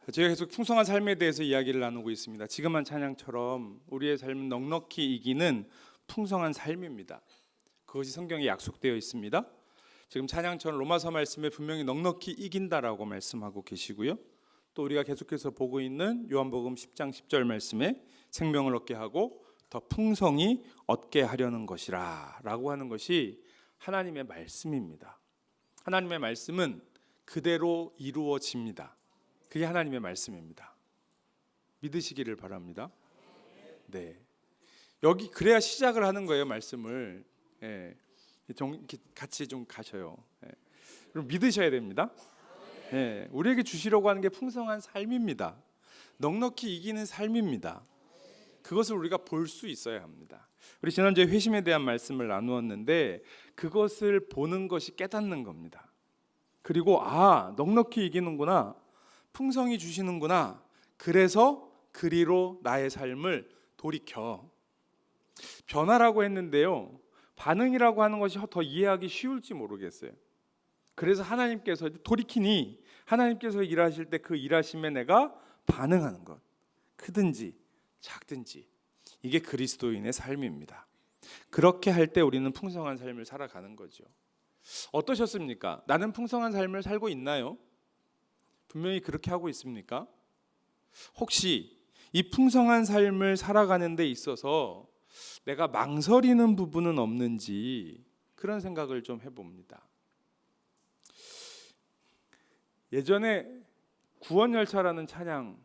저희가 계속 풍성한 삶에 대해서 이야기를 나누고 있습니다. 지금 한 찬양처럼 우리의 삶은 넉넉히 이기는 풍성한 삶입니다. 그것이 성경에 약속되어 있습니다. 지금 찬양처럼 로마서 말씀에 분명히 넉넉히 이긴다라고 말씀하고 계시고요. 또 우리가 계속해서 보고 있는 요한복음 10장 10절 말씀에 생명을 얻게 하고 더 풍성히 얻게 하려는 것이라 라고 하는 것이 하나님의 말씀입니다. 하나님의 말씀은 그대로 이루어집니다. 그게 하나님의 말씀입니다. 믿으시기를 바랍니다. 네, 여기 그래야 시작을 하는 거예요. 말씀을 같이 좀 가셔요. 그럼 믿으셔야 됩니다. 우리에게 주시려고 하는 게 풍성한 삶입니다. 넉넉히 이기는 삶입니다. 그것을 우리가 볼 수 있어야 합니다. 우리 지난주에 회심에 대한 말씀을 나누었는데 그것을 보는 것이 깨닫는 겁니다. 그리고 넉넉히 이기는구나, 풍성히 주시는구나, 그래서 그리로 나의 삶을 돌이켜. 변화라고 했는데요, 반응이라고 하는 것이 더 이해하기 쉬울지 모르겠어요. 그래서 하나님께서 돌이키니, 하나님께서 일하실 때 그 일하심에 내가 반응하는 것, 크든지 작든지, 이게 그리스도인의 삶입니다. 그렇게 할 때 우리는 풍성한 삶을 살아가는 거죠. 어떠셨습니까? 나는 풍성한 삶을 살고 있나요? 분명히 그렇게 하고 있습니까? 혹시 이 풍성한 삶을 살아가는 데 있어서 내가 망설이는 부분은 없는지 그런 생각을 좀 해봅니다. 예전에 구원열차라는 찬양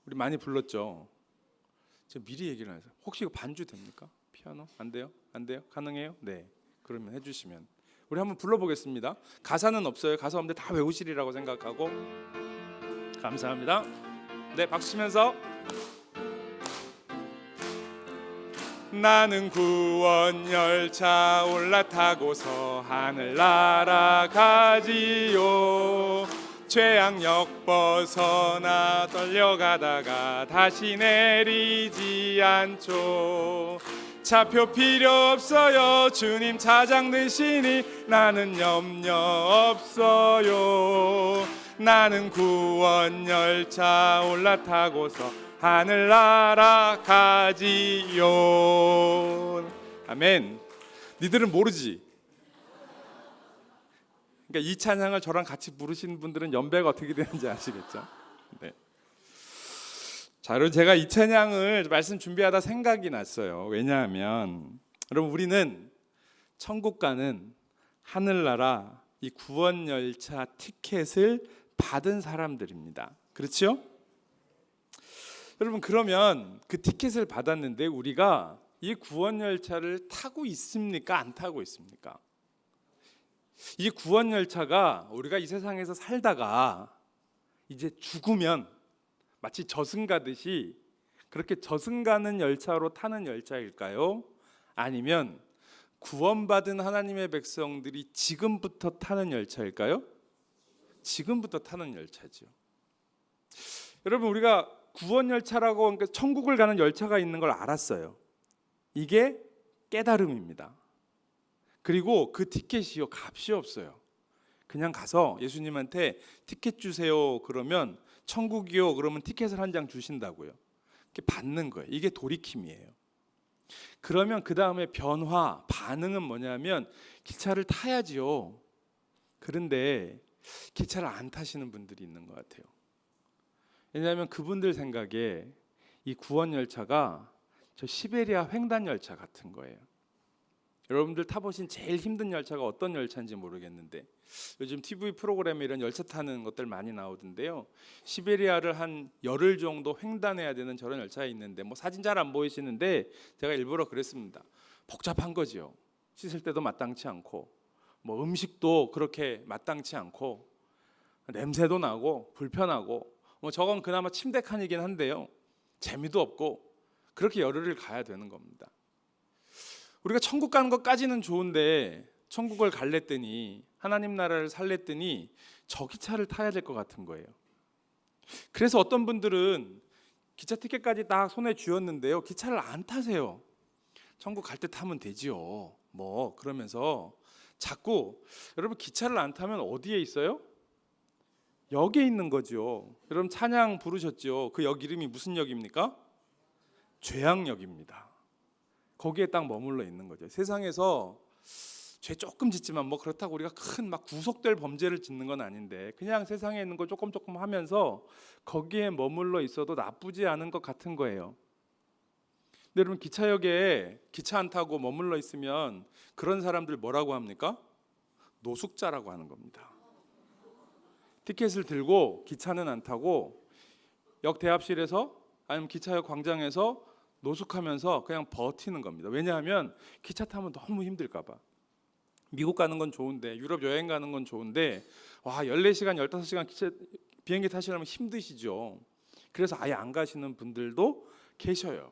우리 많이 불렀죠. 제가 미리 얘기를 해서 혹시 이거 반주 됩니까? 피아노? 안 돼요? 안 돼요? 가능해요? 네, 그러면 해주시면 우리 한번 불러보겠습니다. 가사는 없어요. 가사 없는데 다 외우시리라고 생각하고. 감사합니다. 네, 박수 치면서. 나는 구원열차 올라타고서 하늘 날아가지요. 죄악역 벗어나 떨려가다가 다시 내리지 않죠. 차표 필요 없어요. 주님 차장 되시니 나는 염려 없어요. 나는 구원열차 올라타고서 하늘 날아가지요. 아멘. 니들은 모르지? 그러니까 이 찬양을 저랑 같이 부르신 분들은 연배가 어떻게 되는지 아시겠죠? 네. 자, 여러분, 제가 이 찬양을 말씀 준비하다 생각이 났어요. 왜냐하면 여러분, 우리는 천국 가는 하늘나라 이 구원열차 티켓을 받은 사람들입니다. 그렇죠? 여러분, 그러면 그 티켓을 받았는데 우리가 이 구원열차를 타고 있습니까? 안 타고 있습니까? 이 구원열차가 우리가 이 세상에서 살다가 이제 죽으면 마치 저승 가듯이 그렇게 저승 가는 열차로 타는 열차일까요? 아니면 구원받은 하나님의 백성들이 지금부터 타는 열차일까요? 지금부터 타는 열차죠. 여러분, 우리가 구원열차라고, 그러니까 천국을 가는 열차가 있는 걸 알았어요. 이게 깨달음입니다. 그리고 그 티켓이요, 값이 없어요. 그냥 가서 예수님한테 티켓 주세요 그러면, 천국이요 그러면 티켓을 한 장 주신다고요. 이렇게 받는 거예요. 이게 돌이킴이에요. 그러면 그 다음에 변화, 반응은 뭐냐면 기차를 타야지요. 그런데 기차를 안 타시는 분들이 있는 것 같아요. 왜냐하면 그분들 생각에 이 구원열차가 저 시베리아 횡단열차 같은 거예요. 여러분들 타보신 제일 힘든 열차가 어떤 열차인지 모르겠는데 요즘 TV 프로그램에 이런 열차 타는 것들 많이 나오던데요. 시베리아를 한 열흘 정도 횡단해야 되는 저런 열차가 있는데, 뭐 사진 잘 안 보이시는데 제가 일부러 그랬습니다. 복잡한 거지요. 씻을 때도 마땅치 않고, 뭐 음식도 그렇게 마땅치 않고, 냄새도 나고 불편하고, 뭐 저건 그나마 침대 칸이긴 한데요, 재미도 없고, 그렇게 열흘을 가야 되는 겁니다. 우리가 천국 가는 것까지는 좋은데 천국을 갈랬더니, 하나님 나라를 살랬더니 저 기차를 타야 될 것 같은 거예요. 그래서 어떤 분들은 기차 티켓까지 딱 손에 쥐었는데요, 기차를 안 타세요. 천국 갈 때 타면 되지요, 뭐 그러면서 자꾸. 여러분, 기차를 안 타면 어디에 있어요? 역에 있는 거죠. 여러분 찬양 부르셨죠? 그 역 이름이 무슨 역입니까? 죄악역입니다. 거기에 딱 머물러 있는 거죠. 세상에서 죄 조금 짓지만 뭐 그렇다고 우리가 큰 막 구속될 범죄를 짓는 건 아닌데 그냥 세상에 있는 거 조금 하면서 거기에 머물러 있어도 나쁘지 않은 것 같은 거예요. 근데 여러분 기차역에 기차 안 타고 머물러 있으면 그런 사람들 뭐라고 합니까? 노숙자라고 하는 겁니다. 티켓을 들고 기차는 안 타고 역 대합실에서 아니면 기차역 광장에서 노숙하면서 그냥 버티는 겁니다. 왜냐하면 기차 타면 너무 힘들까 봐. 미국 가는 건 좋은데 유럽 여행 가는 건 좋은데 와 14시간 15시간 비행기 타시려면 힘드시죠. 그래서 아예 안 가시는 분들도 계셔요.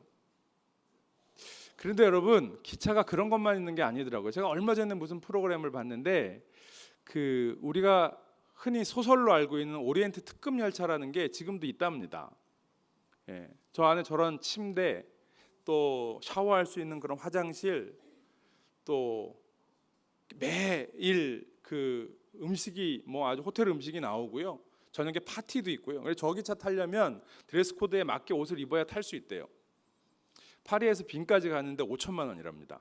그런데 여러분 기차가 그런 것만 있는 게 아니더라고요. 제가 얼마 전에 무슨 프로그램을 봤는데 그 우리가 흔히 소설로 알고 있는 오리엔트 특급 열차라는 게 지금도 있답니다. 예, 저 안에 저런 침대, 또 샤워할 수 있는 그런 화장실, 또 매일 그 음식이 뭐 아주 호텔 음식이 나오고요. 저녁에 파티도 있고요. 그래서 저 기차 타려면 드레스 코드에 맞게 옷을 입어야 탈 수 있대요. 파리에서 빈까지 가는데 5천만 원이랍니다.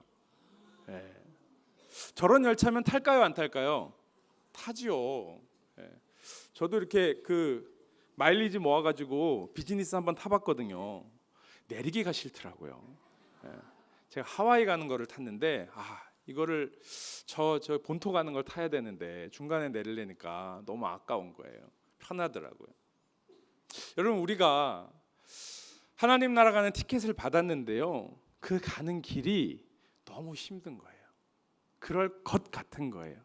예. 저런 열차면 탈까요, 안 탈까요? 타지요. 예. 저도 이렇게 그 마일리지 모아가지고 비즈니스 한번 타봤거든요. 내리기가 싫더라고요. 예. 제가 하와이 가는 거를 탔는데 이거를 저 본토 가는 걸 타야 되는데 중간에 내리려니까 너무 아까운 거예요. 편하더라고요. 여러분 우리가 하나님 나라 가는 티켓을 받았는데요. 그 가는 길이 너무 힘든 거예요. 그럴 것 같은 거예요.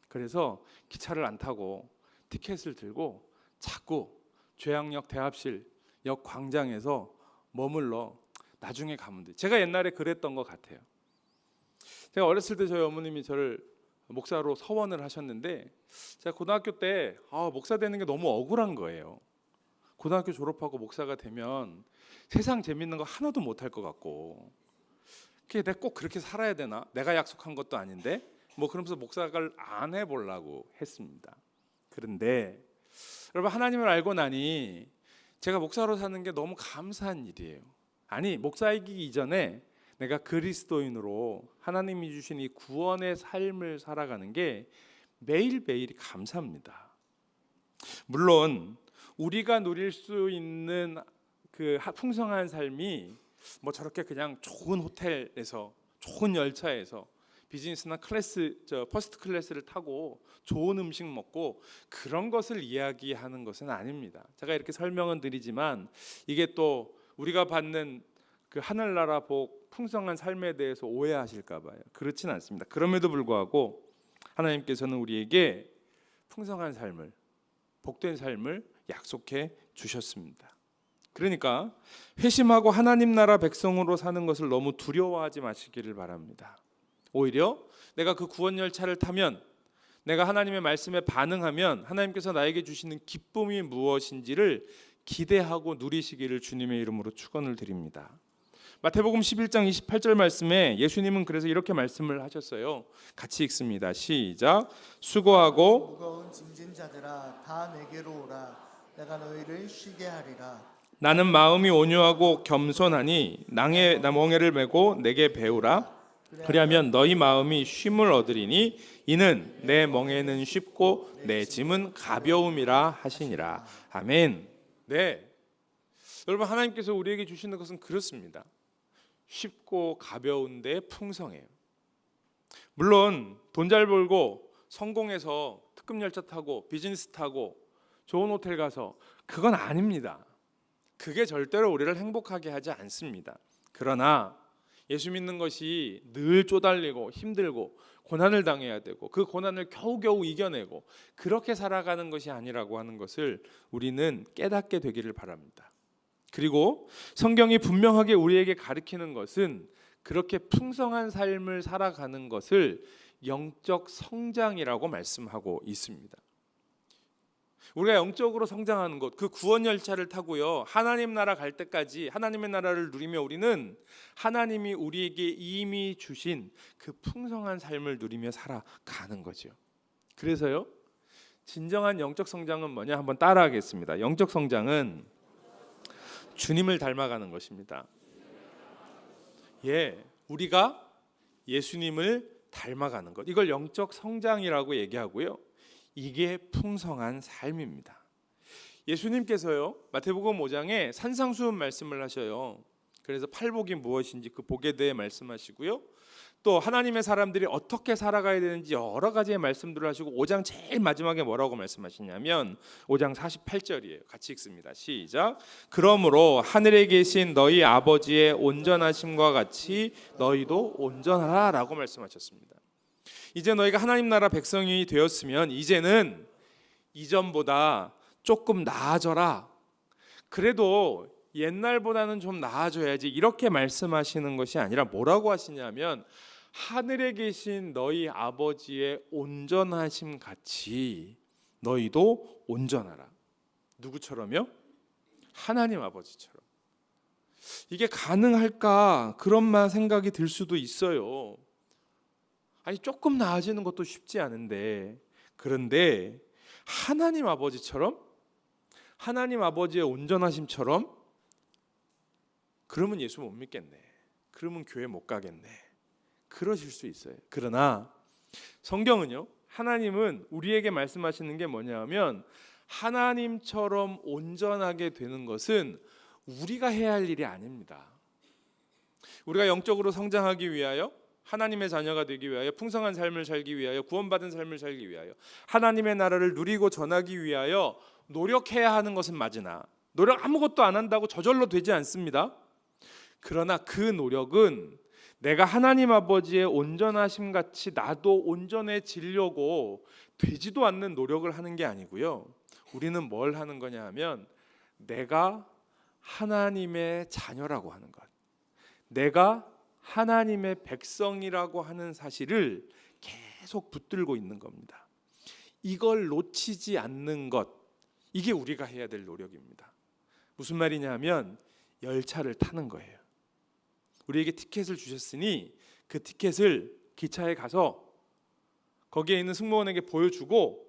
그래서 기차를 안 타고 티켓을 들고 자꾸 죄악역 대합실 역 광장에서 머물러 나중에 가면 돼. 제가 옛날에 그랬던 것 같아요. 제가 어렸을 때 저희 어머님이 저를 목사로 서원을 하셨는데 제가 고등학교 때 목사 되는 게 너무 억울한 거예요. 고등학교 졸업하고 목사가 되면 세상 재밌는 거 하나도 못할 것 같고 내가 꼭 그렇게 살아야 되나? 내가 약속한 것도 아닌데 뭐 그러면서 목사를 안 해보려고 했습니다. 그런데 여러분 하나님을 알고 나니 제가 목사로 사는 게 너무 감사한 일이에요. 아니 목사이기 이전에 내가 그리스도인으로 하나님이 주신 이 구원의 삶을 살아가는 게 매일매일이 감사합니다. 물론 우리가 누릴 수 있는 그 풍성한 삶이 뭐 저렇게 그냥 좋은 호텔에서 좋은 열차에서 비즈니스나 퍼스트 클래스를 타고 좋은 음식 먹고 그런 것을 이야기하는 것은 아닙니다. 제가 이렇게 설명은 드리지만 이게 또 우리가 받는 그 하늘나라 복 풍성한 삶에 대해서 오해하실까 봐요. 그렇진 않습니다. 그럼에도 불구하고 하나님께서는 우리에게 풍성한 삶을 복된 삶을 약속해 주셨습니다. 그러니까 회심하고 하나님 나라 백성으로 사는 것을 너무 두려워하지 마시기를 바랍니다. 오히려 내가 그 구원 열차를 타면 내가 하나님의 말씀에 반응하면 하나님께서 나에게 주시는 기쁨이 무엇인지를 기대하고 누리시기를 주님의 이름으로 축원을 드립니다. 마태복음 11장 28절 말씀에 예수님은 그래서 이렇게 말씀을 하셨어요. 같이 읽습니다. 시작. 수고하고 무거운 짐진 자들아 다 내게로 오라. 내가 너희를 쉬게 하리라. 나는 마음이 온유하고 겸손하니 낭의 멍에를 메고 내게 배우라. 그리하면 너희 마음이 쉼을 얻으리니 이는 내 멍에는 쉽고 내 짐은 가벼움이라 하시니라. 아멘. 네, 여러분 하나님께서 우리에게 주시는 것은 그렇습니다. 쉽고 가벼운데 풍성해요. 물론 돈 잘 벌고 성공해서 특급 열차 타고 비즈니스 타고 좋은 호텔 가서 그건 아닙니다. 그게 절대로 우리를 행복하게 하지 않습니다. 그러나 예수 믿는 것이 늘 쪼달리고 힘들고 고난을 당해야 되고 그 고난을 겨우겨우 이겨내고 그렇게 살아가는 것이 아니라고 하는 것을 우리는 깨닫게 되기를 바랍니다. 그리고 성경이 분명하게 우리에게 가르치는 것은 그렇게 풍성한 삶을 살아가는 것을 영적 성장이라고 말씀하고 있습니다. 우리가 영적으로 성장하는 것, 그 구원 열차를 타고요 하나님 나라 갈 때까지 하나님의 나라를 누리며 우리는 하나님이 우리에게 이미 주신 그 풍성한 삶을 누리며 살아가는 거죠. 그래서요 진정한 영적 성장은 뭐냐? 한번 따라하겠습니다. 영적 성장은 주님을 닮아가는 것입니다. 우리가 예수님을 닮아가는 것. 이걸 영적 성장이라고 얘기하고요. 이게 풍성한 삶입니다. 예수님께서요, 마태복음 5장에 산상수훈 말씀을 하셔요. 그래서 팔복이 무엇인지 그 복에 대해 말씀하시고요. 또 하나님의 사람들이 어떻게 살아가야 되는지 여러 가지의 말씀들을 하시고 5장 제일 마지막에 뭐라고 말씀하시냐면 5장 48절이에요. 같이 읽습니다. 시작. 그러므로 하늘에 계신 너희 아버지의 온전하심과 같이 너희도 온전하라 라고 말씀하셨습니다. 이제 너희가 하나님 나라 백성이 되었으면 이제는 이전보다 조금 나아져라. 그래도 옛날보다는 좀 나아져야지 이렇게 말씀하시는 것이 아니라 뭐라고 하시냐면 하늘에 계신 너희 아버지의 온전하심 같이 너희도 온전하라. 누구처럼요? 하나님 아버지처럼. 이게 가능할까? 그런 생각이 들 수도 있어요. 아니 조금 나아지는 것도 쉽지 않은데, 그런데 하나님 아버지처럼, 하나님 아버지의 온전하심처럼, 그러면 예수 못 믿겠네. 그러면 교회 못 가겠네. 그러실 수 있어요. 그러나 성경은요, 하나님은 우리에게 말씀하시는 게 뭐냐면 하나님처럼 온전하게 되는 것은 우리가 해야 할 일이 아닙니다. 우리가 영적으로 성장하기 위하여, 하나님의 자녀가 되기 위하여, 풍성한 삶을 살기 위하여, 구원받은 삶을 살기 위하여, 하나님의 나라를 누리고 전하기 위하여 노력해야 하는 것은 맞으나 노력 아무것도 안 한다고 저절로 되지 않습니다. 그러나 그 노력은 내가 하나님 아버지의 온전하심 같이 나도 온전해지려고 되지도 않는 노력을 하는 게 아니고요. 우리는 뭘 하는 거냐 하면 내가 하나님의 자녀라고 하는 것, 내가 하나님의 백성이라고 하는 사실을 계속 붙들고 있는 겁니다. 이걸 놓치지 않는 것, 이게 우리가 해야 될 노력입니다. 무슨 말이냐 하면 열차를 타는 거예요. 우리에게 티켓을 주셨으니 그 티켓을 기차에 가서 거기에 있는 승무원에게 보여주고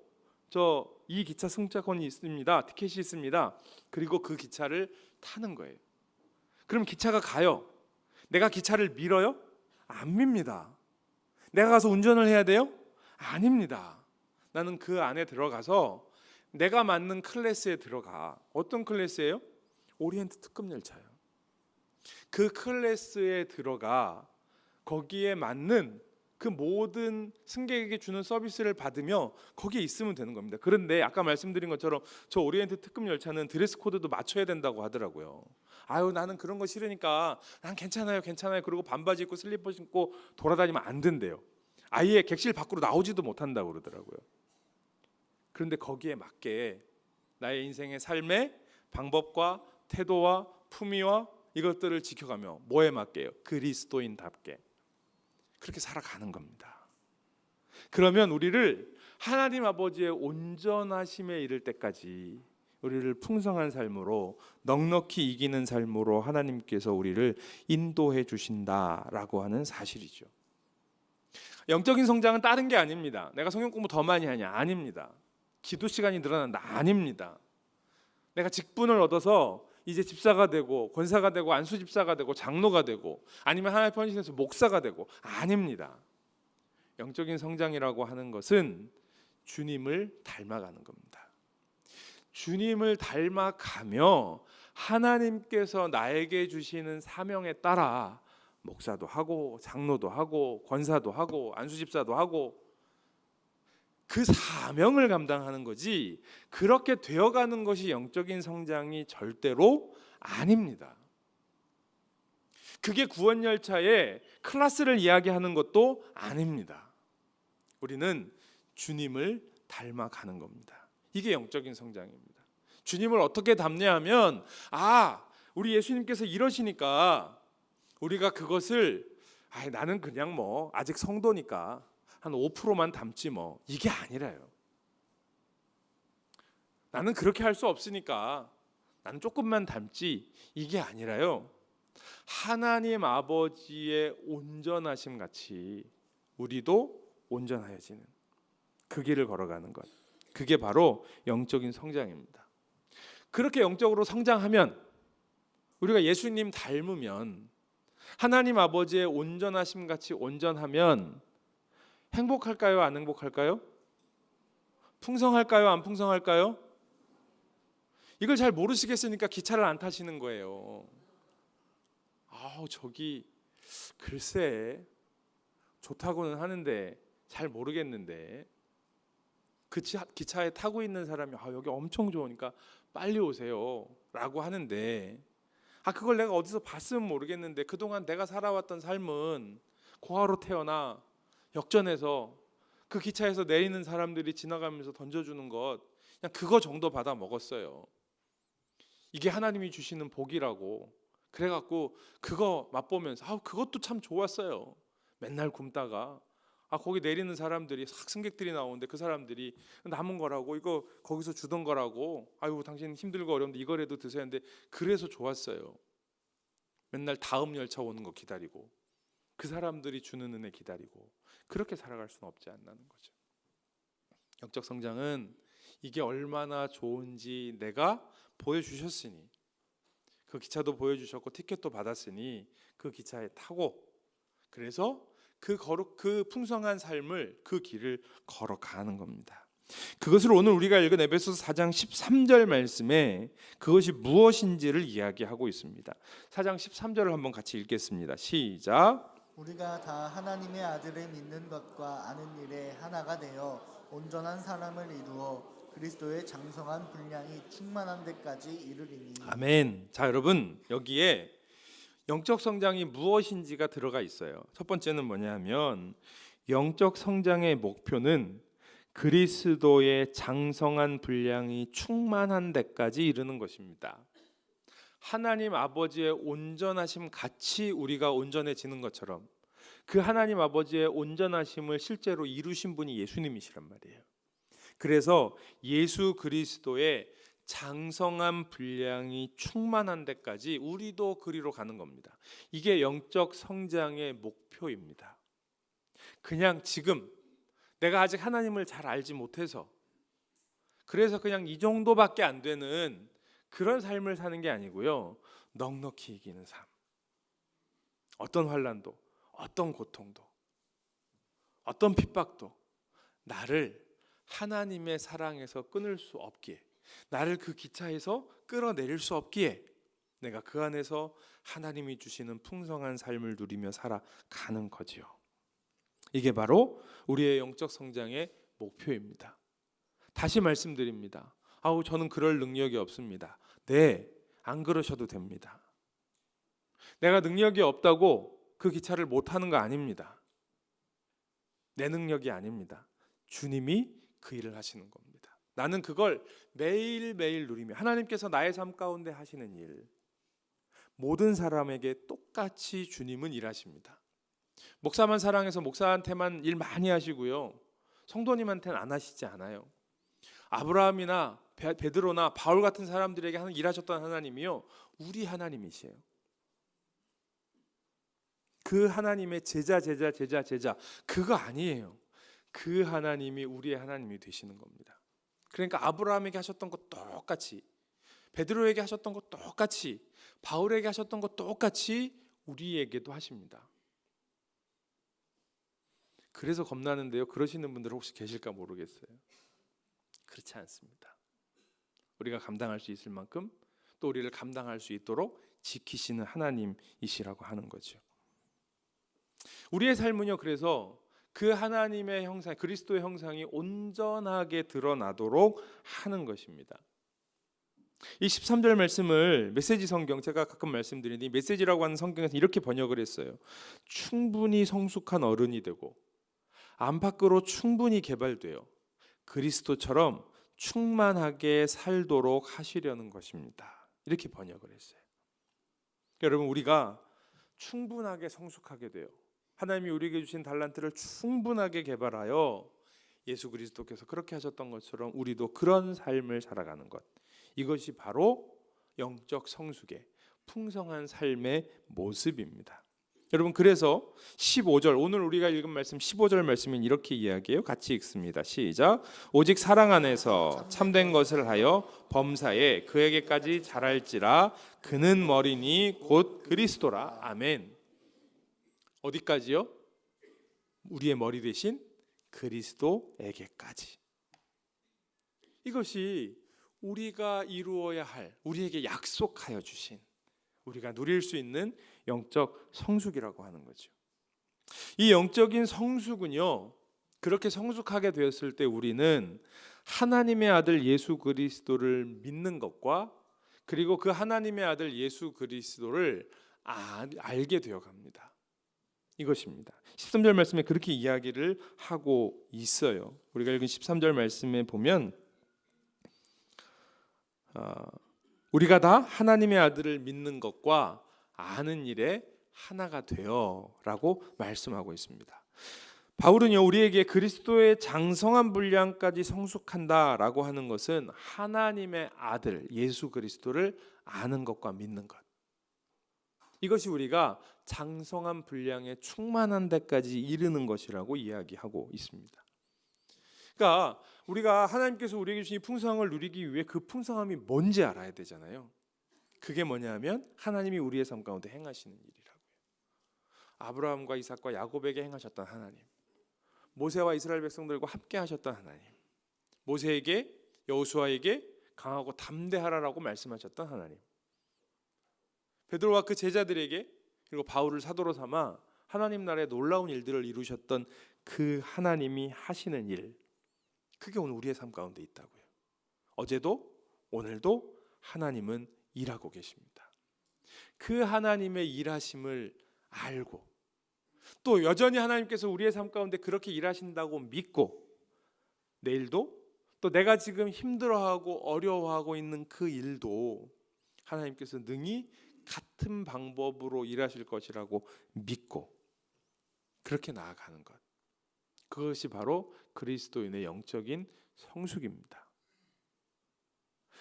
이 기차 승차권이 있습니다. 티켓이 있습니다. 그리고 그 기차를 타는 거예요. 그럼 기차가 가요. 내가 기차를 밀어요? 안 밉니다. 내가 가서 운전을 해야 돼요? 아닙니다. 나는 그 안에 들어가서 내가 맞는 클래스에 들어가. 어떤 클래스예요? 오리엔트 특급 열차요. 그 클래스에 들어가 거기에 맞는 그 모든 승객에게 주는 서비스를 받으며 거기에 있으면 되는 겁니다. 그런데 아까 말씀드린 것처럼 저 오리엔트 특급 열차는 드레스 코드도 맞춰야 된다고 하더라고요. 아유, 나는 그런 거 싫으니까 난 괜찮아요. 그리고 반바지 입고 슬리퍼 신고 돌아다니면 안 된대요. 아예 객실 밖으로 나오지도 못한다고 그러더라고요. 그런데 거기에 맞게 나의 인생의 삶의 방법과 태도와 품위와 이것들을 지켜가며 뭐에 맞게요? 그리스도인답게 그렇게 살아가는 겁니다. 그러면 우리를 하나님 아버지의 온전하심에 이를 때까지 우리를 풍성한 삶으로 넉넉히 이기는 삶으로 하나님께서 우리를 인도해 주신다라고 하는 사실이죠. 영적인 성장은 다른 게 아닙니다. 내가 성경 공부 더 많이 하냐? 아닙니다. 기도 시간이 늘어난다? 아닙니다. 내가 직분을 얻어서 이제 집사가 되고 권사가 되고 안수집사가 되고 장로가 되고 아니면 하나님 편신해서 목사가 되고 아닙니다. 영적인 성장이라고 하는 것은 주님을 닮아가는 겁니다. 주님을 닮아가며 하나님께서 나에게 주시는 사명에 따라 목사도 하고 장로도 하고 권사도 하고 안수집사도 하고 그 사명을 감당하는 거지, 그렇게 되어가는 것이 영적인 성장이 절대로 아닙니다. 그게 구원열차의 클래스를 이야기하는 것도 아닙니다. 우리는 주님을 닮아가는 겁니다. 이게 영적인 성장입니다. 주님을 어떻게 닮냐 하면 우리 예수님께서 이러시니까 우리가 그것을 나는 그냥 아직 성도니까 한 5%만 닮지 이게 아니라요. 나는 그렇게 할 수 없으니까 나는 조금만 닮지, 이게 아니라요. 하나님 아버지의 온전하심 같이 우리도 온전하여지는 그 길을 걸어가는 것. 그게 바로 영적인 성장입니다. 그렇게 영적으로 성장하면, 우리가 예수님 닮으면, 하나님 아버지의 온전하심 같이 온전하면 행복할까요? 안 행복할까요? 풍성할까요? 안 풍성할까요? 이걸 잘 모르시겠으니까 기차를 안 타시는 거예요. 저기 글쎄 좋다고는 하는데 잘 모르겠는데, 그 기차에 타고 있는 사람이 여기 엄청 좋으니까 빨리 오세요 라고 하는데, 그걸 내가 어디서 봤으면 모르겠는데 그동안 내가 살아왔던 삶은 고아로 태어나 역전해서 그 기차에서 내리는 사람들이 지나가면서 던져주는 것, 그냥 그거 정도 받아 먹었어요. 이게 하나님이 주시는 복이라고. 그래갖고 그거 맛보면서 그것도 참 좋았어요. 맨날 굶다가 거기 내리는 사람들이 승객들이 나오는데 그 사람들이 남은 거라고, 이거 거기서 주던 거라고, 아이고 당신 힘들고 어려운데 이거라도 드세요 했는데, 그래서 좋았어요. 맨날 다음 열차 오는 거 기다리고, 그 사람들이 주는 은혜 기다리고, 그렇게 살아갈 수는 없지 않나는 거죠. 영적 성장은 이게 얼마나 좋은지 내가 보여주셨으니, 그 기차도 보여주셨고 티켓도 받았으니 그 기차에 타고, 그래서 그 풍성한 삶을, 그 길을 걸어가는 겁니다. 그것을 오늘 우리가 읽은 에베소서 4장 13절 말씀에 그것이 무엇인지를 이야기하고 있습니다. 4장 13절을 한번 같이 읽겠습니다. 시작. 우리가 다 하나님의 아들을 믿는 것과 아는 일에 하나가 되어 온전한 사람을 이루어 그리스도의 장성한 분량이 충만한 데까지 이르리니. 아멘. 자, 여러분, 여기에 영적 성장이 무엇인지가 들어가 있어요. 첫 번째는 뭐냐면, 영적 성장의 목표는 그리스도의 장성한 분량이 충만한 데까지 이르는 것입니다. 하나님 아버지의 온전하심 같이 우리가 온전해지는 것처럼, 그 하나님 아버지의 온전하심을 실제로 이루신 분이 예수님이시란 말이에요. 그래서 예수 그리스도의 장성한 분량이 충만한 데까지 우리도 그리로 가는 겁니다. 이게 영적 성장의 목표입니다. 그냥 지금 내가 아직 하나님을 잘 알지 못해서, 그래서 그냥 이 정도밖에 안 되는 그런 삶을 사는 게 아니고요, 넉넉히 이기는 삶. 어떤 환난도, 어떤 고통도, 어떤 핍박도 나를 하나님의 사랑에서 끊을 수 없기에, 나를 그 기차에서 끌어내릴 수 없기에, 내가 그 안에서 하나님이 주시는 풍성한 삶을 누리며 살아가는 거지요. 이게 바로 우리의 영적 성장의 목표입니다. 다시 말씀드립니다. 저는 그럴 능력이 없습니다. 네, 안 그러셔도 됩니다. 내가 능력이 없다고 그 기차를 못 타는 거 아닙니다. 내 능력이 아닙니다. 주님이 그 일을 하시는 겁니다. 나는 그걸 매일매일 누리며, 하나님께서 나의 삶 가운데 하시는 일, 모든 사람에게 똑같이 주님은 일하십니다. 목사만 사랑해서 목사한테만 일 많이 하시고요, 성도님한테는 안 하시지 않아요. 아브라함이나 베드로나 바울 같은 사람들에게 일하셨던 하나님이요, 우리 하나님이시에요. 그 하나님의 제자 그거 아니에요. 그 하나님이 우리의 하나님이 되시는 겁니다. 그러니까 아브라함에게 하셨던 것 똑같이, 베드로에게 하셨던 것 똑같이, 바울에게 하셨던 것 똑같이 우리에게도 하십니다. 그래서 겁나는데요, 그러시는 분들 혹시 계실까 모르겠어요. 그렇지 않습니다. 우리가 감당할 수 있을 만큼, 또 우리를 감당할 수 있도록 지키시는 하나님이시라고 하는 거죠. 우리의 삶은요, 그래서 그 하나님의 형상, 그리스도의 형상이 온전하게 드러나도록 하는 것입니다. 이 13절 말씀을 메시지 성경, 제가 가끔 말씀드리니 메시지라고 하는 성경에서 이렇게 번역을 했어요. 충분히 성숙한 어른이 되고 안팎으로 충분히 개발되어 그리스도처럼 충만하게 살도록 하시려는 것입니다. 이렇게 번역을 했어요. 여러분, 우리가 충분하게 성숙하게 돼요. 하나님이 우리에게 주신 달란트를 충분하게 개발하여 예수 그리스도께서 그렇게 하셨던 것처럼 우리도 그런 삶을 살아가는 것, 이것이 바로 영적 성숙의 풍성한 삶의 모습입니다. 여러분, 그래서 15절, 오늘 우리가 읽은 말씀 15절 말씀은 이렇게 이야기해요. 같이 읽습니다. 시작. 오직 사랑 안에서 참된 것을 하여 범사에 그에게까지 자랄지라. 그는 머리니 곧 그리스도라. 아멘. 어디까지요? 우리의 머리 대신 그리스도에게까지. 이것이 우리가 이루어야 할, 우리에게 약속하여 주신, 우리가 누릴 수 있는 영적 성숙이라고 하는 거죠. 이 영적인 성숙은요, 그렇게 성숙하게 되었을 때 우리는 하나님의 아들 예수 그리스도를 믿는 것과 그리고 그 하나님의 아들 예수 그리스도를 알게 되어 갑니다. 이것입니다. 13절 말씀에 그렇게 이야기를 하고 있어요. 우리가 읽은 13절 말씀에 보면 우리가 다 하나님의 아들을 믿는 것과 아는 일에 하나가 되어 라고 말씀하고 있습니다. 바울은요, 우리에게 그리스도의 장성한 분량까지 성숙한다라고 하는 것은 하나님의 아들 예수 그리스도를 아는 것과 믿는 것, 이것이 우리가 장성한 분량에 충만한 데까지 이르는 것이라고 이야기하고 있습니다. 그러니까 우리가 하나님께서 우리에게 주신 풍성함을 누리기 위해 그 풍성함이 뭔지 알아야 되잖아요. 그게 뭐냐면 하나님이 우리의 삶 가운데 행하시는 일이라고요. 아브라함과 이삭과 야곱에게 행하셨던 하나님, 모세와 이스라엘 백성들과 함께 하셨던 하나님, 모세에게 여호수아에게 강하고 담대하라라고 말씀하셨던 하나님, 베드로와 그 제자들에게 그리고 바울을 사도로 삼아 하나님 나라의 놀라운 일들을 이루셨던 그 하나님이 하시는 일, 그게 오늘 우리의 삶 가운데 있다고요. 어제도 오늘도 하나님은 일하고 계십니다. 그 하나님의 일하심을 알고 또 여전히 하나님께서 우리의 삶 가운데 그렇게 일하신다고 믿고 내일도 또 내가 지금 힘들어하고 어려워하고 있는 그 일도 하나님께서 능히 같은 방법으로 일하실 것이라고 믿고 그렇게 나아가는 것, 그것이 바로 그리스도인의 영적인 성숙입니다.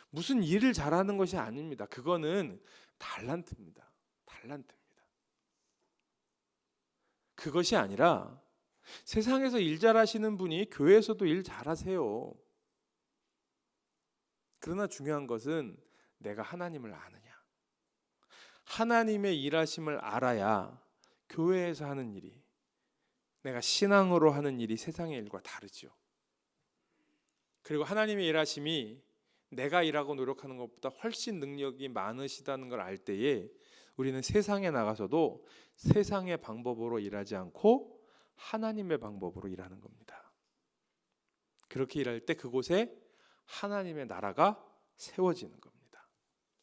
무슨 일을 잘하는 것이 아닙니다. 그거는 달란트입니다. 달란트입니다. 그것이 아니라 세상에서 일 잘하시는 분이 교회에서도 일 잘하세요. 그러나 중요한 것은 내가 하나님을 아느냐. 하나님의 일하심을 알아야 교회에서 하는 일이, 내가 신앙으로 하는 일이 세상의 일과 다르죠. 그리고 하나님의 일하심이 내가 일하고 노력하는 것보다 훨씬 능력이 많으시다는 걸 알 때에 우리는 세상에 나가서도 세상의 방법으로 일하지 않고 하나님의 방법으로 일하는 겁니다. 그렇게 일할 때 그곳에 하나님의 나라가 세워지는 겁니다.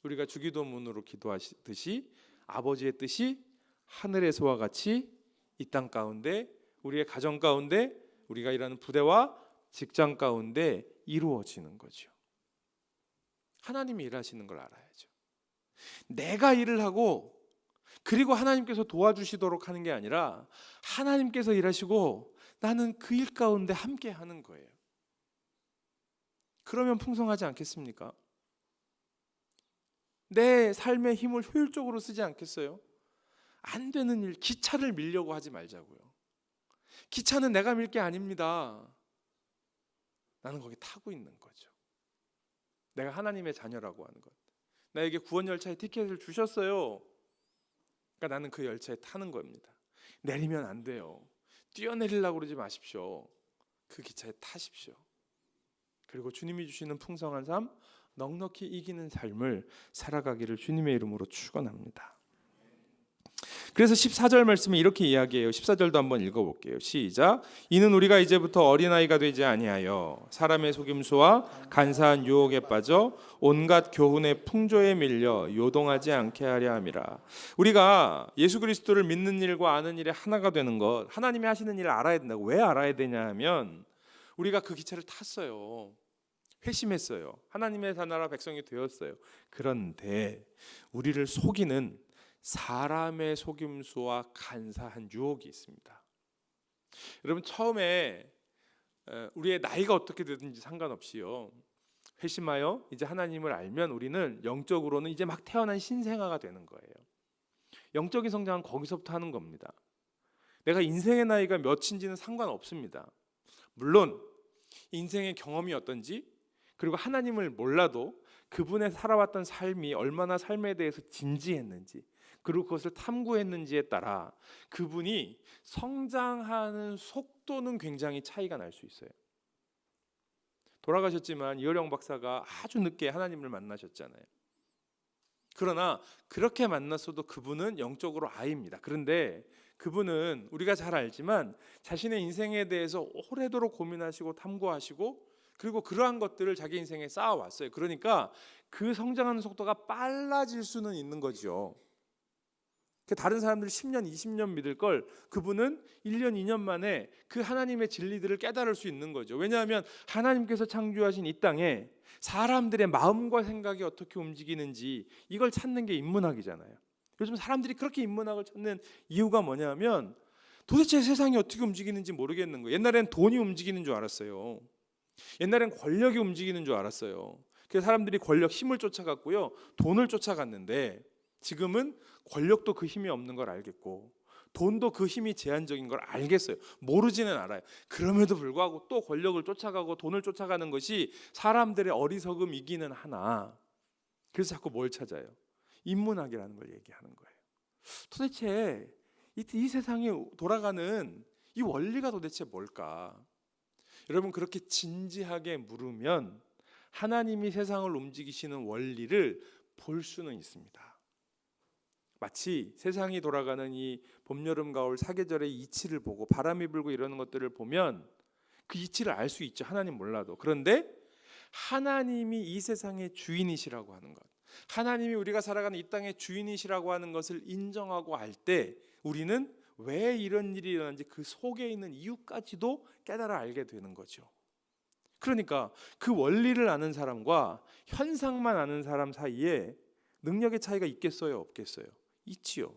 우리가 주기도문으로 기도하듯이 아버지의 뜻이 하늘에서와 같이 이 땅 가운데, 우리의 가정 가운데, 우리가 일하는 부대와 직장 가운데 이루어지는 거죠. 하나님이 일하시는 걸 알아야죠. 내가 일을 하고 그리고 하나님께서 도와주시도록 하는 게 아니라 하나님께서 일하시고 나는 그 일 가운데 함께 하는 거예요. 그러면 풍성하지 않겠습니까? 내 삶의 힘을 효율적으로 쓰지 않겠어요? 안 되는 일, 기차를 밀려고 하지 말자고요. 기차는 내가 밀 게 아닙니다. 나는 거기 타고 있는 거죠. 내가 하나님의 자녀라고 하는 것. 나에게 구원 열차의 티켓을 주셨어요. 그러니까 나는 그 열차에 타는 겁니다. 내리면 안 돼요. 뛰어내리려고 그러지 마십시오. 그 기차에 타십시오. 그리고 주님이 주시는 풍성한 삶, 넉넉히 이기는 삶을 살아가기를 주님의 이름으로 축원합니다. 그래서 14절 말씀에 이렇게 이야기해요. 14절도 한번 읽어볼게요. 시작. 이는 우리가 이제부터 어린아이가 되지 아니하여 사람의 속임수와 간사한 유혹에 빠져 온갖 교훈의 풍조에 밀려 요동하지 않게 하려 함이라. 우리가 예수 그리스도를 믿는 일과 아는 일에 하나가 되는 것, 하나님이 하시는 일을 알아야 된다고. 왜 알아야 되냐 하면 우리가 그 기차를 탔어요. 회심했어요. 하나님의 나라 백성이 되었어요. 그런데 우리를 속이는 사람의 속임수와 간사한 유혹이 있습니다. 여러분, 처음에 우리의 나이가 어떻게 되든지 상관없이요, 회심하여 이제 하나님을 알면 우리는 영적으로는 이제 막 태어난 신생아가 되는 거예요. 영적인 성장은 거기서부터 하는 겁니다. 내가 인생의 나이가 몇인지는 상관없습니다. 물론 인생의 경험이 어떤지, 그리고 하나님을 몰라도 그분의 살아왔던 삶이 얼마나 삶에 대해서 진지했는지, 그리고 그것을 탐구했는지에 따라 그분이 성장하는 속도는 굉장히 차이가 날 수 있어요. 돌아가셨지만 이어령 박사가 아주 늦게 하나님을 만나셨잖아요. 그러나 그렇게 만났어도 그분은 영적으로 아이입니다. 그런데 그분은 우리가 잘 알지만 자신의 인생에 대해서 오래도록 고민하시고 탐구하시고, 그리고 그러한 것들을 자기 인생에 쌓아왔어요. 그러니까 그 성장하는 속도가 빨라질 수는 있는 거죠. 다른 사람들이 10년, 20년 믿을 걸 그분은 1년, 2년 만에 그 하나님의 진리들을 깨달을 수 있는 거죠. 왜냐하면 하나님께서 창조하신 이 땅에 사람들의 마음과 생각이 어떻게 움직이는지 이걸 찾는 게 인문학이잖아요. 요즘 사람들이 그렇게 인문학을 찾는 이유가 뭐냐면 도대체 세상이 어떻게 움직이는지 모르겠는 거예요. 옛날엔 돈이 움직이는 줄 알았어요. 옛날엔 권력이 움직이는 줄 알았어요. 그래서 사람들이 권력, 힘을 쫓아갔고요, 돈을 쫓아갔는데 지금은 권력도 그 힘이 없는 걸 알겠고 돈도 그 힘이 제한적인 걸 알겠어요. 모르지는 않아요. 그럼에도 불구하고 또 권력을 쫓아가고 돈을 쫓아가는 것이 사람들의 어리석음이기는 하나, 그래서 자꾸 뭘 찾아요? 인문학이라는 걸 얘기하는 거예요. 도대체 이 세상이 돌아가는 이 원리가 도대체 뭘까? 여러분, 그렇게 진지하게 물으면 하나님이 세상을 움직이시는 원리를 볼 수는 있습니다. 마치 세상이 돌아가는 이 봄, 여름, 가을 사계절의 이치를 보고 바람이 불고 이러는 것들을 보면 그 이치를 알 수 있죠. 하나님 몰라도. 그런데 하나님이 이 세상의 주인이시라고 하는 것, 하나님이 우리가 살아가는 이 땅의 주인이시라고 하는 것을 인정하고 알 때 우리는 왜 이런 일이 일어나는지 그 속에 있는 이유까지도 깨달아 알게 되는 거죠. 그러니까 그 원리를 아는 사람과 현상만 아는 사람 사이에 능력의 차이가 있겠어요, 없겠어요? 있지요.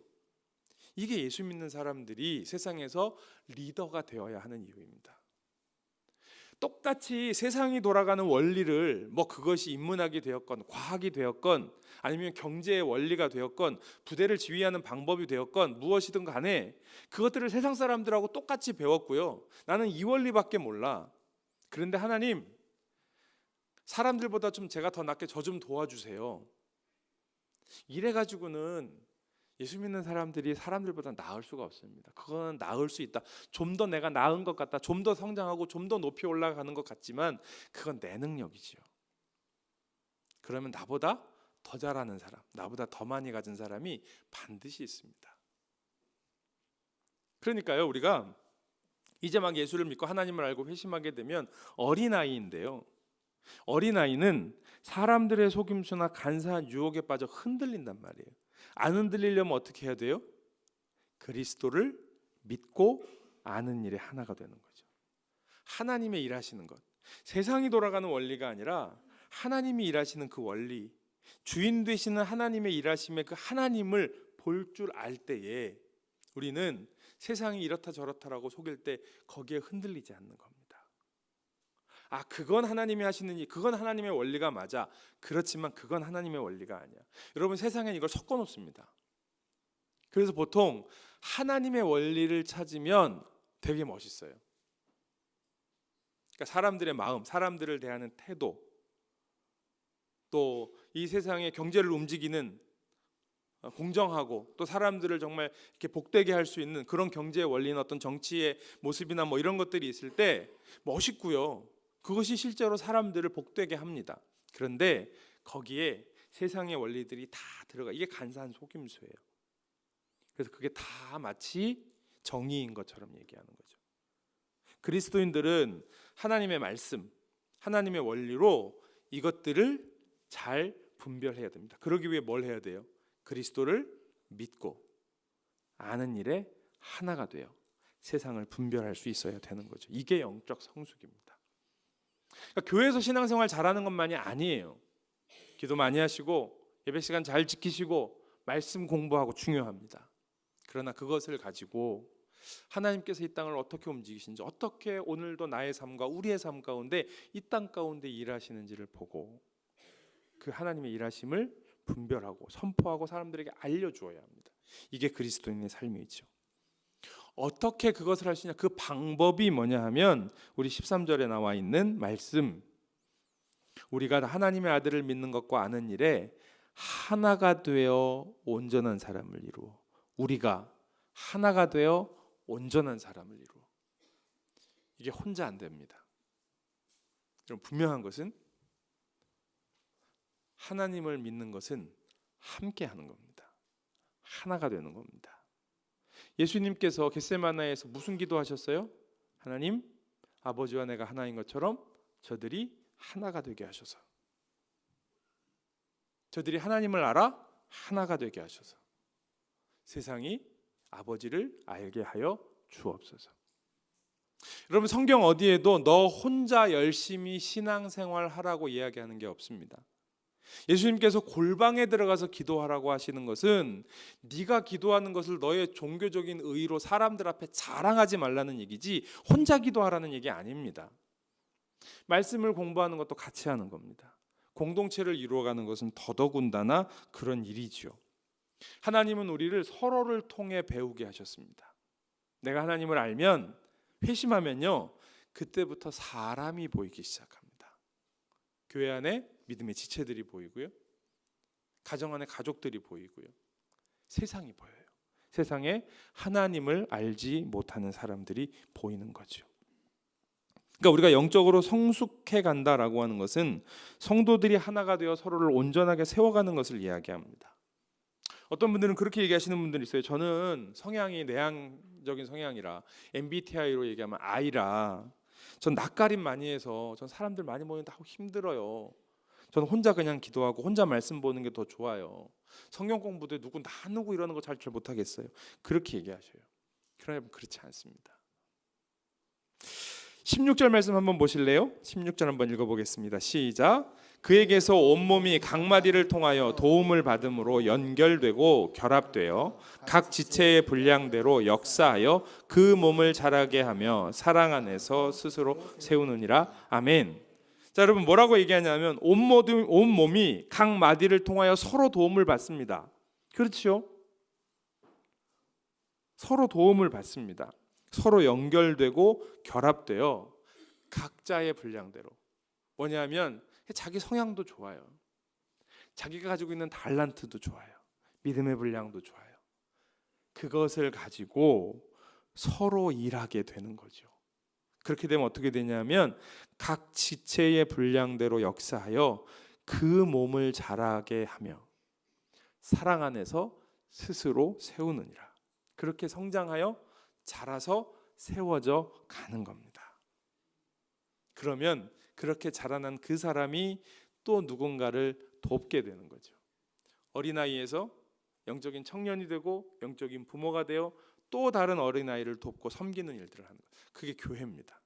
이게 예수 믿는 사람들이 세상에서 리더가 되어야 하는 이유입니다. 똑같이 세상이 돌아가는 원리를 그것이 인문학이 되었건 과학이 되었건 아니면 경제의 원리가 되었건 부대를 지휘하는 방법이 되었건 무엇이든 간에 그것들을 세상 사람들하고 똑같이 배웠고요. 나는 이 원리밖에 몰라. 그런데 하나님, 사람들보다 좀 제가 더 낫게 저 좀 도와주세요. 이래가지고는 예수 믿는 사람들이 사람들보다 나을 수가 없습니다. 그거는 나을 수 있다. 좀 더 내가 나은 것 같다. 좀 더 성장하고 좀 더 높이 올라가는 것 같지만 그건 내 능력이지요. 그러면 나보다 더 잘하는 사람, 나보다 더 많이 가진 사람이 반드시 있습니다. 그러니까요, 우리가 이제 막 예수를 믿고 하나님을 알고 회심하게 되면 어린아이인데요, 어린아이는 사람들의 속임수나 간사한 유혹에 빠져 흔들린단 말이에요. 안 흔들리려면 어떻게 해야 돼요? 그리스도를 믿고 아는 일에 하나가 되는 거죠. 하나님의 일하시는 것, 세상이 돌아가는 원리가 아니라 하나님이 일하시는 그 원리, 주인 되시는 하나님의 일하심에 그 하나님을 볼 줄 알 때에 우리는 세상이 이렇다 저렇다라고 속일 때 거기에 흔들리지 않는 겁니다. 그건 하나님이 하시는 일, 그건 하나님의 원리가 맞아. 그렇지만 그건 하나님의 원리가 아니야. 여러분, 세상엔 이걸 섞어 놓습니다. 그래서 보통 하나님의 원리를 찾으면 되게 멋있어요. 그러니까 사람들의 마음, 사람들을 대하는 태도, 또 이 세상의 경제를 움직이는 공정하고 또 사람들을 정말 이렇게 복되게 할 수 있는 그런 경제의 원리는 어떤 정치의 모습이나 이런 것들이 있을 때 멋있고요. 그것이 실제로 사람들을 복되게 합니다. 그런데 거기에 세상의 원리들이 다 들어가. 이게 간사한 속임수예요. 그래서 그게 다 마치 정의인 것처럼 얘기하는 거죠. 그리스도인들은 하나님의 말씀, 하나님의 원리로 이것들을 잘 분별해야 됩니다. 그러기 위해 뭘 해야 돼요? 그리스도를 믿고 아는 일에 하나가 되어 세상을 분별할 수 있어야 되는 거죠. 이게 영적 성숙입니다. 그러니까 교회에서 신앙생활 잘하는 것만이 아니에요. 기도 많이 하시고 예배 시간 잘 지키시고 말씀 공부하고 중요합니다. 그러나 그것을 가지고 하나님께서 이 땅을 어떻게 움직이시는지, 어떻게 오늘도 나의 삶과 우리의 삶 가운데 이 땅 가운데 일하시는지를 보고 그 하나님의 일하심을 분별하고 선포하고 사람들에게 알려주어야 합니다. 이게 그리스도인의 삶이죠. 어떻게 그것을 할 수 있냐? 그 방법이 뭐냐 하면 우리 13절에 나와 있는 말씀, 우리가 하나님의 아들을 믿는 것과 아는 일에 하나가 되어 온전한 사람을 이루어. 우리가 하나가 되어 온전한 사람을 이루어. 이게 혼자 안 됩니다. 그럼 분명한 것은 하나님을 믿는 것은 함께 하는 겁니다. 하나가 되는 겁니다. 예수님께서 겟세마네에서 무슨 기도하셨어요? 하나님, 아버지와 내가 하나인 것처럼 저들이 하나가 되게 하셔서, 저들이 하나님을 알아 하나가 되게 하셔서 세상이 아버지를 알게 하여 주옵소서. 여러분, 성경 어디에도 너 혼자 열심히 신앙생활 하라고 이야기하는 게 없습니다. 예수님께서 골방에 들어가서 기도하라고 하시는 것은 네가 기도하는 것을 너의 종교적인 의의로 사람들 앞에 자랑하지 말라는 얘기지 혼자 기도하라는 얘기 아닙니다. 말씀을 공부하는 것도 같이 하는 겁니다. 공동체를 이루어가는 것은 더더군다나 그런 일이지요. 하나님은 우리를 서로를 통해 배우게 하셨습니다. 내가 하나님을 알면, 회심하면요, 그때부터 사람이 보이기 시작합니다. 교회 안에 믿음의 지체들이 보이고요, 가정 안에 가족들이 보이고요, 세상이 보여요. 세상에 하나님을 알지 못하는 사람들이 보이는 거죠. 그러니까 우리가 영적으로 성숙해 간다라고 하는 것은 성도들이 하나가 되어 서로를 온전하게 세워가는 것을 이야기합니다. 어떤 분들은 그렇게 얘기하시는 분들이 있어요. 저는 성향이 내향적인 성향이라, MBTI로 얘기하면 I라, 전 낯가림 많이 해서 전 사람들 많이 모이는데 힘들어요. 저는 혼자 그냥 기도하고 혼자 말씀 보는 게 더 좋아요. 성경 공부도 누구 이러는 거 잘 못하겠어요. 그렇게 얘기하셔요. 그러나 그렇지 않습니다. 16절 말씀 한번 보실래요? 16절 한번 읽어보겠습니다. 시작. 그에게서 온몸이 각 마디를 통하여 도움을 받음으로 연결되고 결합되어 각 지체의 분량대로 역사하여 그 몸을 자라게 하며 사랑 안에서 스스로 세우느니라. 아멘. 자, 여러분, 뭐라고 얘기하냐면 온몸이 각 마디를 통하여 서로 도움을 받습니다. 그렇죠? 서로 도움을 받습니다. 서로 연결되고 결합되어 각자의 분량대로. 뭐냐면 자기 성향도 좋아요. 자기가 가지고 있는 달란트도 좋아요. 믿음의 분량도 좋아요. 그것을 가지고 서로 일하게 되는 거죠. 그렇게 되면 어떻게 되냐면 각 지체의 분량대로 역사하여 그 몸을 자라게 하며 사랑 안에서 스스로 세우느니라. 그렇게 성장하여 자라서 세워져 가는 겁니다. 그러면 그렇게 자라난 그 사람이 또 누군가를 돕게 되는 거죠. 어린아이에서 영적인 청년이 되고 영적인 부모가 되어 또 다른 어린아이를 돕고 섬기는 일들을 하는 거예요. 그게 교회입니다.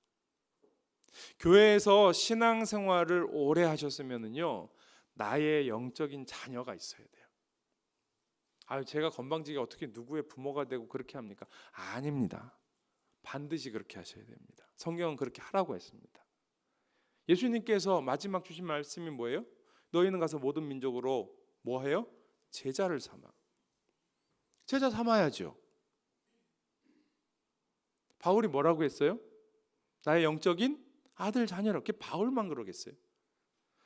교회에서 신앙생활을 오래 하셨으면요, 나의 영적인 자녀가 있어야 돼요. 제가 건방지게 어떻게 누구의 부모가 되고 그렇게 합니까? 아닙니다. 반드시 그렇게 하셔야 됩니다. 성경은 그렇게 하라고 했습니다. 예수님께서 마지막 주신 말씀이 뭐예요? 너희는 가서 모든 민족으로 뭐 해요? 제자를 삼아. 제자 삼아야죠. 바울이 뭐라고 했어요? 나의 영적인 아들 자녀라. 그게 바울만 그러겠어요?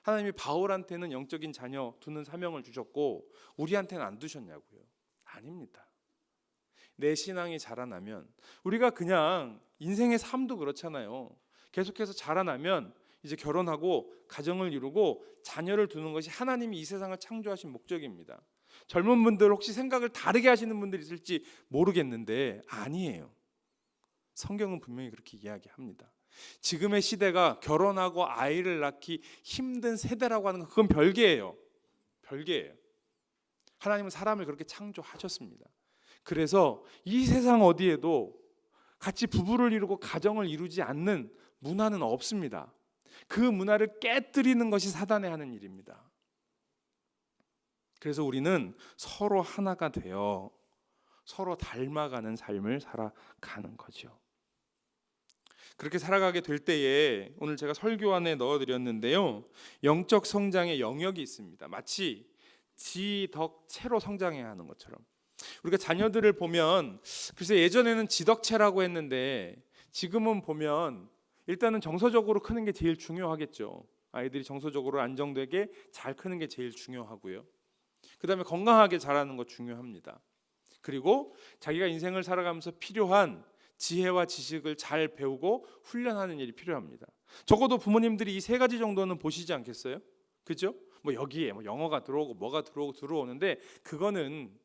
하나님이 바울한테는 영적인 자녀 두는 사명을 주셨고 우리한테는 안 두셨냐고요? 아닙니다. 내 신앙이 자라나면, 우리가 그냥 인생의 삶도 그렇잖아요. 계속해서 자라나면 이제 결혼하고 가정을 이루고 자녀를 두는 것이 하나님이 이 세상을 창조하신 목적입니다. 젊은 분들 혹시 생각을 다르게 하시는 분들이 있을지 모르겠는데 아니에요. 성경은 분명히 그렇게 이야기합니다. 지금의 시대가 결혼하고 아이를 낳기 힘든 세대라고 하는 건 그건 별개예요. 별개예요. 하나님은 사람을 그렇게 창조하셨습니다. 그래서 이 세상 어디에도 같이 부부를 이루고 가정을 이루지 않는 문화는 없습니다. 그 문화를 깨뜨리는 것이 사단의 하는 일입니다. 그래서 우리는 서로 하나가 되어 서로 닮아가는 삶을 살아가는 거죠. 그렇게 살아가게 될 때에 오늘 제가 설교 안에 넣어드렸는데요, 영적 성장의 영역이 있습니다. 마치 지덕체로 성장해야 하는 것처럼 우리가 자녀들을 보면 글쎄 예전에는 지덕체라고 했는데 지금은 보면 일단은 정서적으로 크는 게 제일 중요하겠죠. 아이들이 정서적으로 안정되게 잘 크는 게 제일 중요하고요. 그다음에 건강하게 자라는 거 중요합니다. 그리고 자기가 인생을 살아가면서 필요한 지혜와 지식을 잘 배우고 훈련하는 일이 필요합니다. 적어도 부모님들이 이 세 가지 정도는 보시지 않겠어요? 그죠? 뭐 여기에 뭐 영어가 들어오고 뭐가 들어오는데 그거는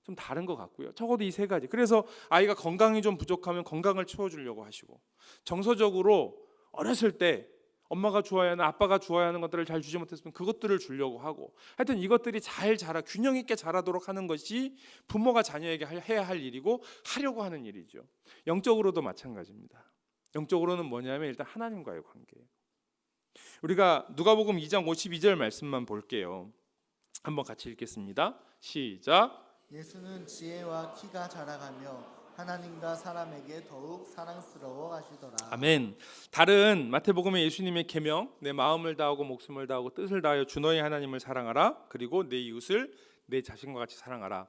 좀 다른 것 같고요. 적어도 이 세 가지. 그래서 아이가 건강이 좀 부족하면 건강을 채워주려고 하시고, 정서적으로 어렸을 때 엄마가 좋아야 하는, 아빠가 좋아야 하는 것들을 잘 주지 못했으면 그것들을 주려고 하고, 하여튼 이것들이 잘 자라 균형 있게 자라도록 하는 것이 부모가 자녀에게 해야 할 일이고 하려고 하는 일이죠. 영적으로도 마찬가지입니다. 영적으로는 뭐냐면 일단 하나님과의 관계예요. 우리가 누가복음 2장 52절 말씀만 볼게요. 한번 같이 읽겠습니다. 시작. 예수는 지혜와 키가 자라가며 하나님과 사람에게 더욱 사랑스러워 하시더라. 아멘. 다른 마태복음의 예수님의 계명, 내 마음을 다하고 목숨을 다하고 뜻을 다하여 주 너의 하나님을 사랑하라. 그리고 내 이웃을 내 자신과 같이 사랑하라.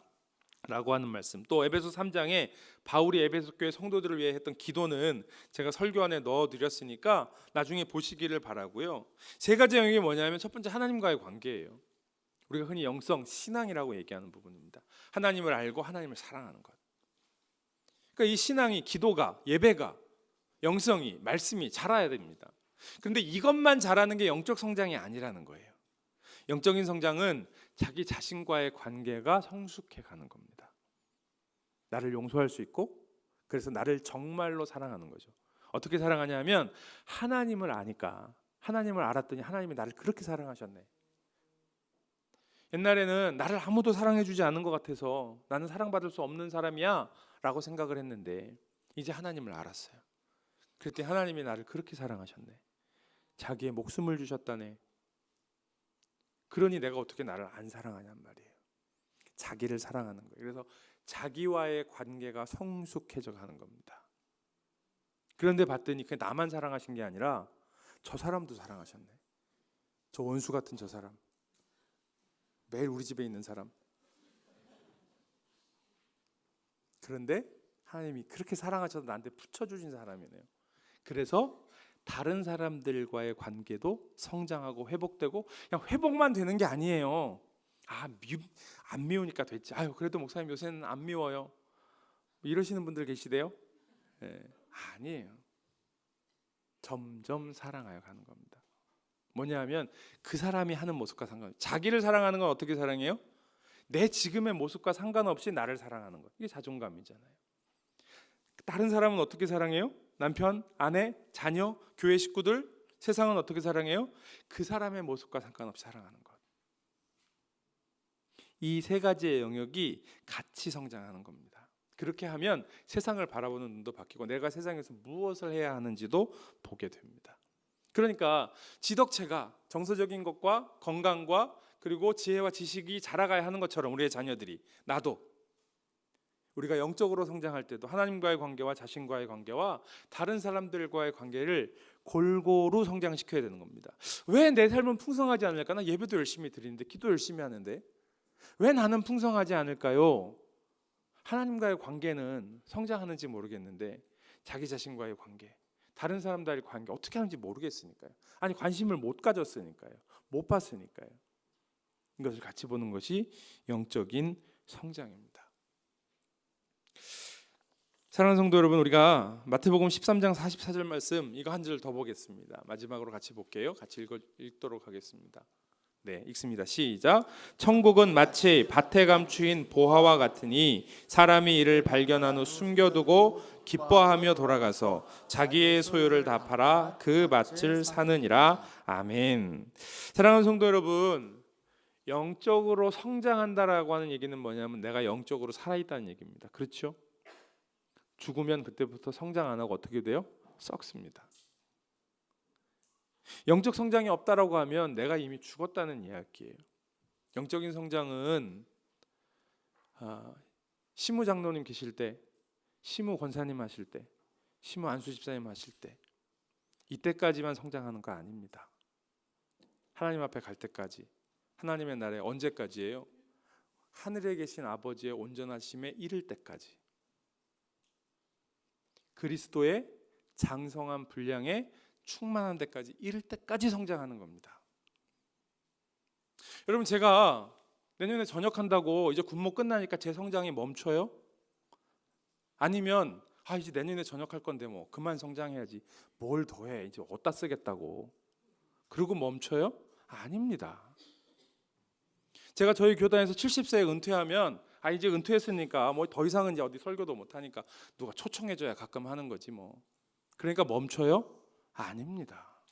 라고 하는 말씀. 또 에베소 3장에 바울이 에베소 교회 성도들을 위해 했던 기도는 제가 설교 안에 넣어드렸으니까 나중에 보시기를 바라고요. 세 가지 영역이 뭐냐면 첫 번째 하나님과의 관계예요. 우리가 흔히 영성, 신앙이라고 얘기하는 부분입니다. 하나님을 알고 하나님을 사랑하는 것. 그러니까 이 신앙이, 기도가, 예배가, 영성이, 말씀이 자라야 됩니다. 그런데 이것만 자라는 게 영적 성장이 아니라는 거예요. 영적인 성장은 자기 자신과의 관계가 성숙해 가는 겁니다. 나를 용서할 수 있고, 그래서 나를 정말로 사랑하는 거죠. 어떻게 사랑하냐면 하나님을 아니까, 하나님을 알았더니 하나님이 나를 그렇게 사랑하셨네. 옛날에는 나를 아무도 사랑해주지 않은 것 같아서 나는 사랑받을 수 없는 사람이야 라고 생각을 했는데 이제 하나님을 알았어요. 그랬더니 하나님이 나를 그렇게 사랑하셨네. 자기의 목숨을 주셨다네. 그러니 내가 어떻게 나를 안 사랑하냔 말이에요. 자기를 사랑하는 거예요. 그래서 자기와의 관계가 성숙해져 가는 겁니다. 그런데 봤더니 그냥 나만 사랑하신 게 아니라 저 사람도 사랑하셨네. 저 원수 같은 저 사람, 매일 우리 집에 있는 사람. 그런데 하나님이 그렇게 사랑하셔서 나한테 붙여주신 사람이네요. 그래서 다른 사람들과의 관계도 성장하고 회복되고, 그냥 회복만 되는 게 아니에요. 안 미우니까 됐지. 그래도 목사님 요새는 안 미워요. 이러시는 분들 계시대요. 아니에요. 점점 사랑하여 가는 겁니다. 뭐냐면 그 사람이 하는 모습과 상관없이, 자기를 사랑하는 건 어떻게 사랑해요? 내 지금의 모습과 상관없이 나를 사랑하는 것. 이게 자존감이잖아요. 다른 사람은 어떻게 사랑해요? 남편, 아내, 자녀, 교회 식구들, 세상은 어떻게 사랑해요? 그 사람의 모습과 상관없이 사랑하는 것. 이 세 가지의 영역이 같이 성장하는 겁니다. 그렇게 하면 세상을 바라보는 눈도 바뀌고 내가 세상에서 무엇을 해야 하는지도 보게 됩니다. 그러니까 지덕체가 정서적인 것과 건강과 그리고 지혜와 지식이 자라가야 하는 것처럼 우리의 자녀들이, 나도 우리가 영적으로 성장할 때도 하나님과의 관계와 자신과의 관계와 다른 사람들과의 관계를 골고루 성장시켜야 되는 겁니다. 왜 내 삶은 풍성하지 않을까? 나 예배도 열심히 드리는데, 기도 열심히 하는데 왜 나는 풍성하지 않을까요? 하나님과의 관계는 성장하는지 모르겠는데 자기 자신과의 관계, 다른 사람들과의 관계 어떻게 하는지 모르겠으니까요. 아니, 관심을 못 가졌으니까요. 못 봤으니까요. 이것을 같이 보는 것이 영적인 성장입니다. 사랑하는 성도 여러분, 우리가 마태복음 13장 44절 말씀, 이거 한 절 더 보겠습니다. 마지막으로 같이 볼게요. 같이 읽도록 하겠습니다. 네, 읽습니다. 시작. 천국은 마치 밭에 감추인 보화와 같으니 사람이 이를 발견한 후 숨겨두고 기뻐하며 돌아가서 자기의 소유를 다 팔아 그 밭을 사느니라. 아멘. 사랑하는 성도 여러분, 영적으로 성장한다라고 하는 얘기는 뭐냐면 내가 영적으로 살아있다는 얘기입니다. 그렇죠? 죽으면 그때부터 성장 안 하고 어떻게 돼요? 썩습니다. 영적 성장이 없다라고 하면 내가 이미 죽었다는 이야기예요. 영적인 성장은 시무 장로님 계실 때, 시무 권사님 하실 때, 시무 안수 집사님 하실 때, 이때까지만 성장하는 거 아닙니다. 하나님 앞에 갈 때까지, 하나님의 날에 언제까지예요? 하늘에 계신 아버지의 온전하심에 이를 때까지, 그리스도의 장성한 분량에 충만한 데까지 이를 때까지 성장하는 겁니다. 여러분, 제가 내년에 전역한다고 이제 군목 끝나니까 제 성장이 멈춰요? 아니면 이제 내년에 전역할 건데 뭐 그만 성장해야지, 뭘 더해, 이제 어디다 쓰겠다고 그러고 멈춰요? 아닙니다. 제가 저희 교단에서 70세에 은퇴하면 이제 은퇴했으니까 뭐 더 이상은 이제 어디 설교도 못 하니까 누가 초청해줘야 가끔 하는 거지 뭐. 그러니까 멈춰요? 아닙니다.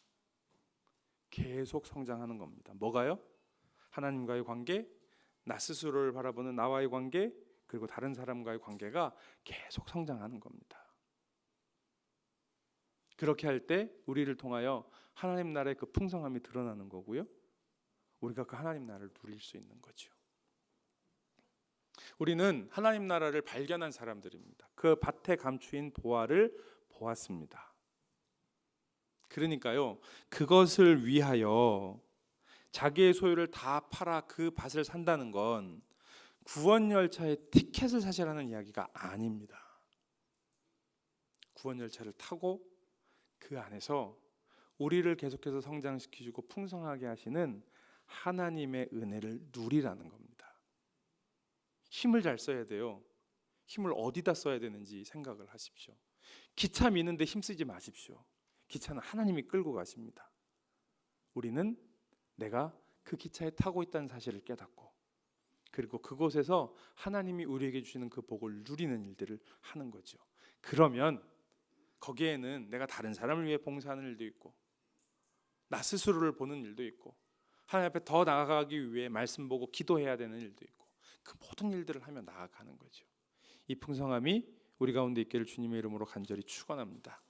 계속 성장하는 겁니다. 뭐가요? 하나님과의 관계, 나 스스로를 바라보는 나와의 관계, 그리고 다른 사람과의 관계가 계속 성장하는 겁니다. 그렇게 할 때 우리를 통하여 하나님 나라의 그 풍성함이 드러나는 거고요, 우리가 그 하나님 나라를 누릴 수 있는 거죠. 우리는 하나님 나라를 발견한 사람들입니다. 그 밭에 감추인 보화를 보았습니다. 그러니까요, 그것을 위하여 자기의 소유를 다 팔아 그 밭을 산다는 건 구원 열차의 티켓을 사시라는 이야기가 아닙니다. 구원 열차를 타고 그 안에서 우리를 계속해서 성장시키시고 풍성하게 하시는 하나님의 은혜를 누리라는 겁니다. 힘을 잘 써야 돼요. 힘을 어디다 써야 되는지 생각을 하십시오. 기차 미는데 힘쓰지 마십시오. 기차는 하나님이 끌고 가십니다. 우리는 내가 그 기차에 타고 있다는 사실을 깨닫고, 그리고 그곳에서 하나님이 우리에게 주시는 그 복을 누리는 일들을 하는 거죠. 그러면 거기에는 내가 다른 사람을 위해 봉사하는 일도 있고, 나 스스로를 보는 일도 있고, 하나님 앞에 더 나아가기 위해 말씀 보고 기도해야 되는 일도 있고, 그 모든 일들을 하며 나아가는 거죠. 이 풍성함이 우리 가운데 있기를 주님의 이름으로 간절히 축원합니다.